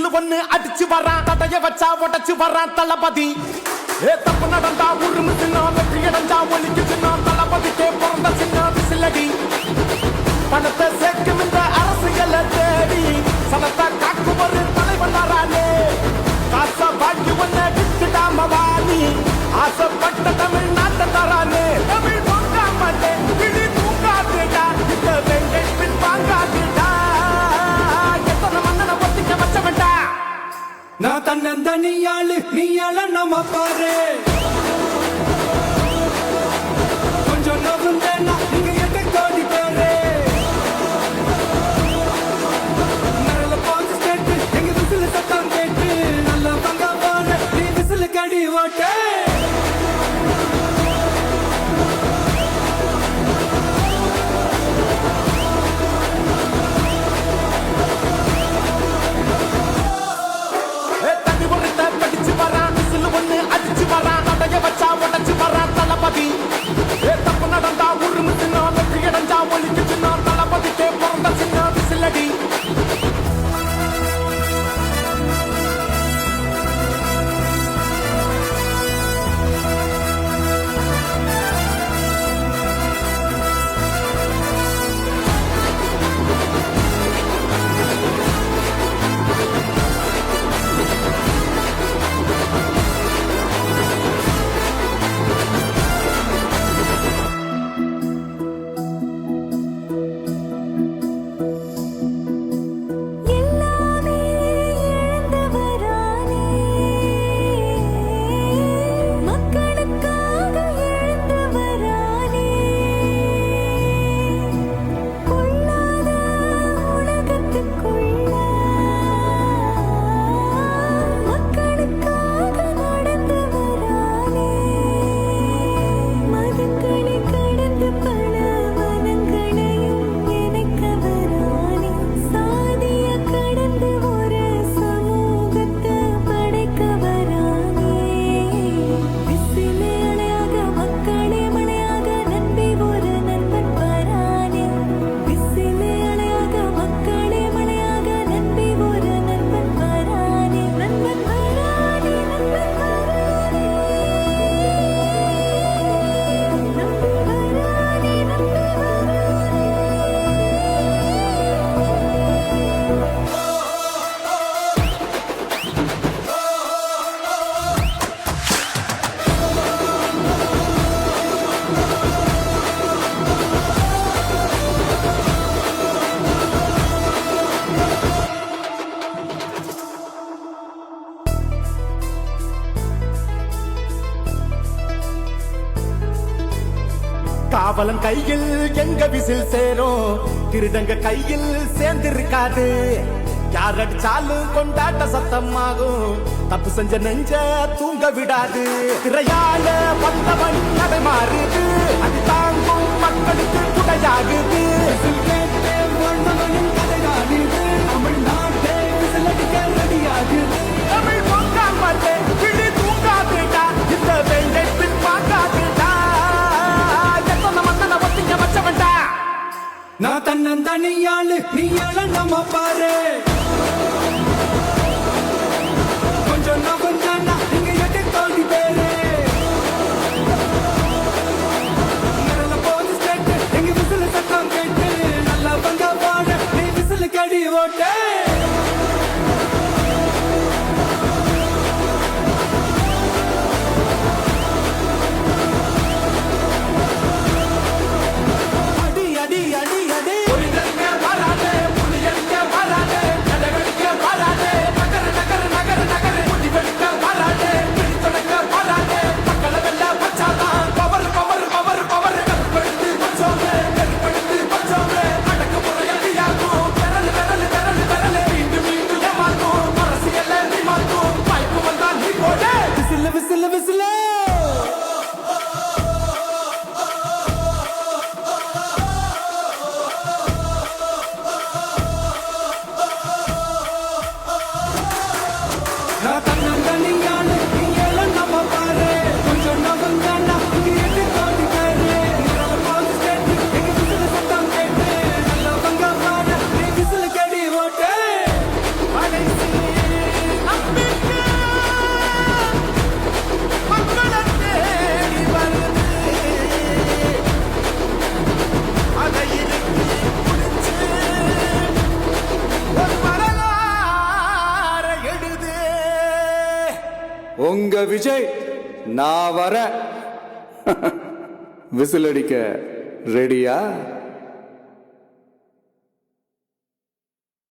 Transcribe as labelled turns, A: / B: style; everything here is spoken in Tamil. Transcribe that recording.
A: விசில் ஒண்ணு அடிச்சு வரான் தடைய வச்சா உடச்சு வரான் தளபதி தப்பு நடந்தா உருமு சின்ன வெற்றி அடைஞ்சா ஒலிக்கு சின்ன தளபதிக்கே பிறந்த சின்ன விசிலடி பணத்தை சேர்க்கும் இந்த அரசியலை தேடி சனத்தை காக்கும் ஒரு தலைவன் வரானே காச வாங்கி ஒன்ன விட்டுடாம வாணி ஆசைப்பட்ட தமிழ் நாட்டை தரானே தமிழ் போக்காமட்டே கிளி தூங்காதுடா இந்த வெங்கை பின் வாங்காதுடா எத்தனை மன்னனை ஒத்திக்க வச்சவன்டா
B: நான் தன்னந்தனியாளு நீயாள நம்ம பாரு கொஞ்சம் நவுந்தேன்னா நீங்க எட்ட கோடி பேரு நல்ல பாஞ்சு ஸ்டேட்டு எங்க விசில் சத்தம் கேட்டு நல்ல பங்க பாரு நீ விசில் கடி ஓட்டே
A: படிச்சு வரான் விசில் ஒண்ணு அடிச்சு வரான் தடைய வச்சா உடச்சு வரான் தளபதி தப்பு நடந்தா உருமு சின்ன வெற்றி அடைஞ்சா ஒலிக்கு சின்ன தளபதிக்கே பிறந்த சின்ன விசிலடி காவலன் கையில் எங்க விசில் சேரும் திருடங்க கையில் சேர்ந்திருக்காது யார் அடிச்சாலும் கொண்டாட்ட சத்தமாகும் தப்பு செஞ்ச நெஞ்ச தூங்க விடாது திரையால வந்தவன் அதை மாறுது அது தாங்கும் மக்களுக்கு துணையாகுது
B: தமிழ்நாட்டே விசில் அடிக்க ரெடியாகுது
A: தமிழ் பொங்காமட்டே கிளி தூங்காதுடா இந்த வெங்கை பின் வாங்காதுடா எத்தனை மன்னனை ஒத்திக்க வச்சவன்டா
B: நான் தன்னந்தனியாளு நீயாள நம்ம பாரு கொஞ்சம் நவுந்தேன்னா நீங்க எட்ட கோடி பேரு நல்ல பாஞ்சு ஸ்டேட்டு எங்க விசில் சத்தம் கேட்டு நல்ல பங்க பாரு நீ விசில் கடி ஓட்டே
A: அடி அடி அடி அடி புலியங்க வராதே
C: உங்க விஜய் நான் வரேன். விசில் அடிக்க ரெடியா?